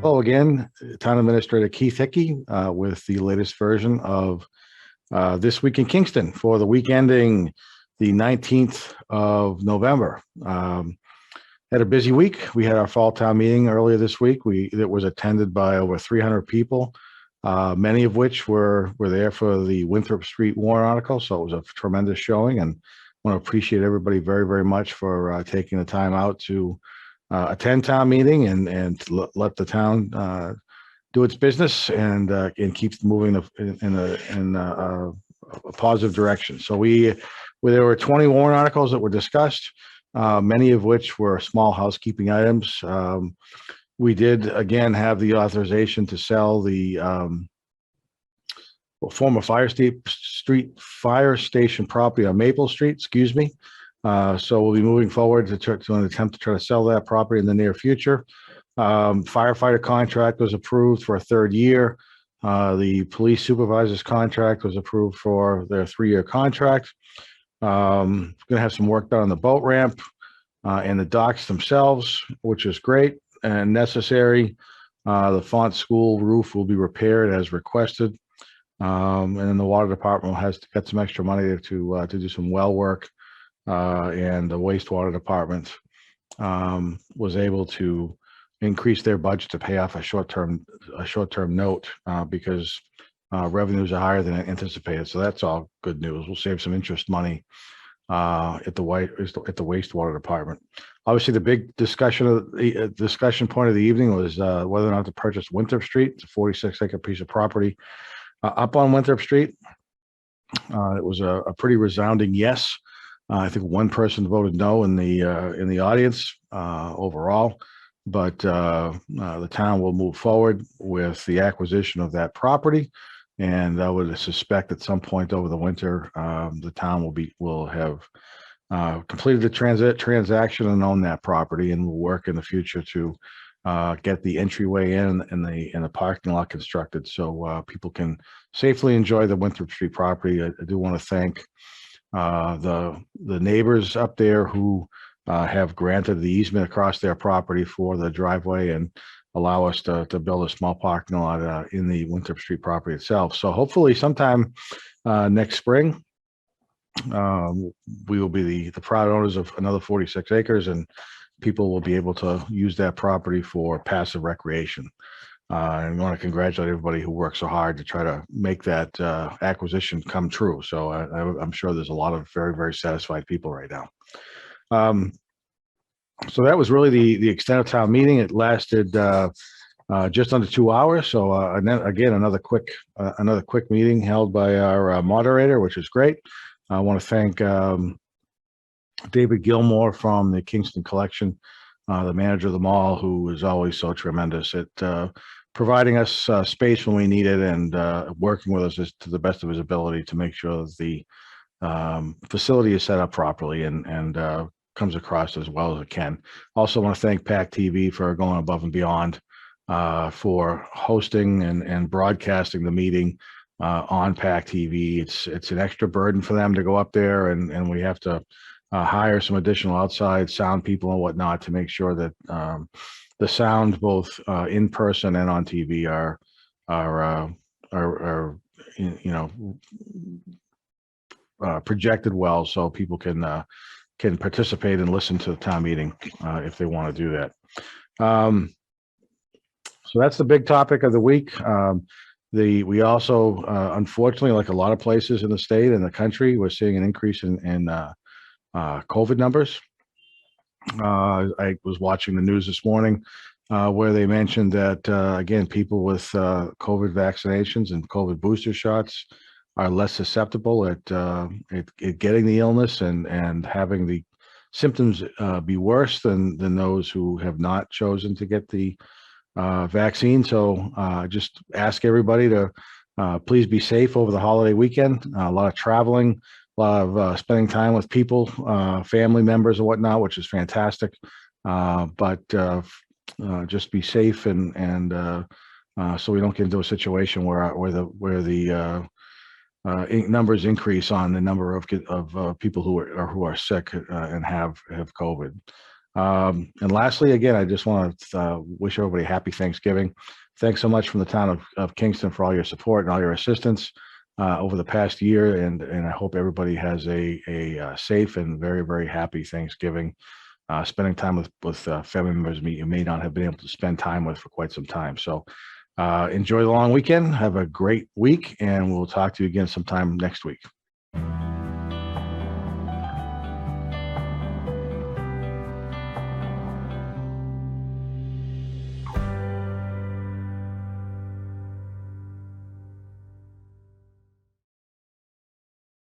Hello again, Town Administrator Keith Hickey with the latest version of This Week in Kingston for the week ending the 19th of November. Had a busy week. We had our fall town meeting earlier this week. It was attended by over 300 people, many of which were there for the Winthrop St warrant article. So it was a tremendous showing, and I want to appreciate everybody very, very much for taking the time out to attend town meeting and let the town do its business and keep moving in a positive direction. So there were 20 warrant articles that were discussed, many of which were small housekeeping items. We did again have the authorization to sell the former fire station property on Maple Street. Excuse me. So we'll be moving forward to an attempt to try to sell that property in the near future. Firefighter contract was approved for a third year. The police supervisor's contract was approved for their 3-year contract. Going to have some work done on the boat ramp and the docks themselves, which is great and necessary. The Font School roof will be repaired as requested. And then the water department has to get some extra money to do some well work. And the wastewater department was able to increase their budget to pay off a short-term note because revenues are higher than anticipated. So that's all good news. We'll save some interest money at the wastewater department. Obviously, the big discussion point of the evening was whether or not to purchase Winthrop Street. It's a 46-acre piece of property up on Winthrop Street. It was a pretty resounding yes. I think one person voted no in the audience overall, but the town will move forward with the acquisition of that property, and I would suspect at some point over the winter, the town will have completed the transaction and own that property, and will work in the future to get the entryway in and the parking lot constructed so people can safely enjoy the Winthrop Street property. I do want to thank the neighbors up there who have granted the easement across their property for the driveway and allow us to build a small parking lot in the Winthrop Street property itself. So hopefully sometime next spring, we will be the proud owners of another 46 acres, and people will be able to use that property for passive recreation. I want to congratulate everybody who worked so hard to try to make that acquisition come true. So I'm sure there's a lot of very, very satisfied people right now. So that was really the extent of town meeting. It lasted just under 2 hours. So again, another quick meeting held by our moderator, which is great. I want to thank David Gilmore from the Kingston Collection, the manager of the mall, who is always so tremendous at providing us space when we need it and working with us to the best of his ability to make sure that the facility is set up properly and comes across as well as it can. Also want to thank PAC TV for going above and beyond for hosting and broadcasting the meeting on PAC TV. It's an extra burden for them to go up there, and we have to hire some additional outside sound people and whatnot to make sure that the sound both in person and on TV are projected well, so people can participate and listen to the town meeting if they want to do that. So that's the big topic of the week. We also unfortunately, like a lot of places in the state and the country, we're seeing an increase in COVID numbers. I was watching the news this morning where they mentioned that, again, people with COVID vaccinations and COVID booster shots are less susceptible at getting the illness and having the symptoms be worse than those who have not chosen to get the vaccine. So just ask everybody to please be safe over the holiday weekend. A lot of traveling, a lot of spending time with people, family members and whatnot, which is fantastic. But just be safe and so we don't get into a situation where the numbers increase on the number of people who are sick and have COVID. And lastly, again, I just want to wish everybody a happy Thanksgiving. Thanks so much from the town of Kingston for all your support and all your assistance over the past year. And I hope everybody has a safe and very, very happy Thanksgiving. Spending time with family members you may not have been able to spend time with for quite some time. So enjoy the long weekend. Have a great week, and we'll talk to you again sometime next week.